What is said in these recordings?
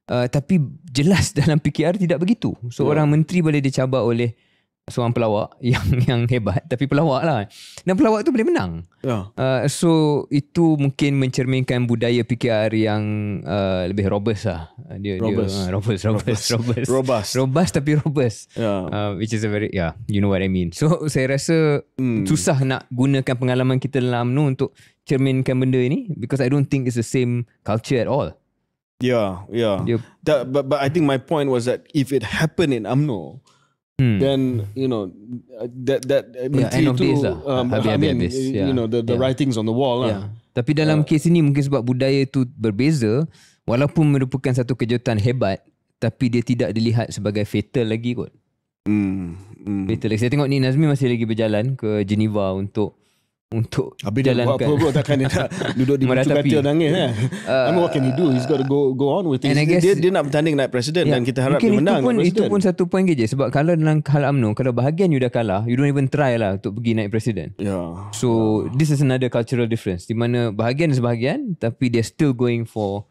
Tapi jelas dalam PKR tidak begitu. Seorang menteri boleh dicabar oleh seorang pelawak yang hebat, tapi pelawak lah, dan pelawak tu boleh menang. So itu mungkin mencerminkan budaya PKR yang lebih robust lah. Robust tapi robust. Which is a very you know what I mean. So saya rasa susah nak gunakan pengalaman kita dalam UMNO untuk cerminkan benda ini, because I don't think it's the same culture at all. But I think my point was that if it happened in UMNO, then that end of days lah. Habis. The writings on the wall lah. Tapi dalam kes ini mungkin sebab budaya itu berbeza, walaupun merupakan satu kejutan hebat, tapi dia tidak dilihat sebagai fatal lagi kot. Fatal lagi. Saya tengok ni Nazmi masih lagi berjalan ke Geneva untuk jalankan. Apa takkan dia nak duduk di batu katil nangis kan? I mean, what can he do? He's got to go on with it. Dia nak bertanding naik presiden, dan kita harap dia menang. Itu pun satu poin je. Sebab kalau dalam hal UMNO, kalau bahagian you dah kalah, you don't even try lah untuk pergi naik presiden. So this is another cultural difference, di mana bahagian sebahagian, tapi they're still going for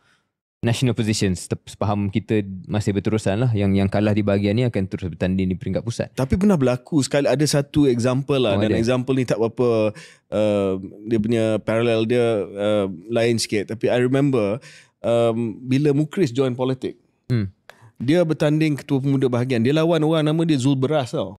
national positions. Sepaham kita masih berterusan lah. Yang kalah di bahagian ni akan terus bertanding di peringkat pusat. Tapi pernah berlaku sekali, ada satu example lah, dan example ni tak berapa dia punya parallel dia lain sikit. Tapi I remember bila Mukris join politik, dia bertanding ketua pemuda bahagian, dia lawan orang nama dia Zul Beras tau.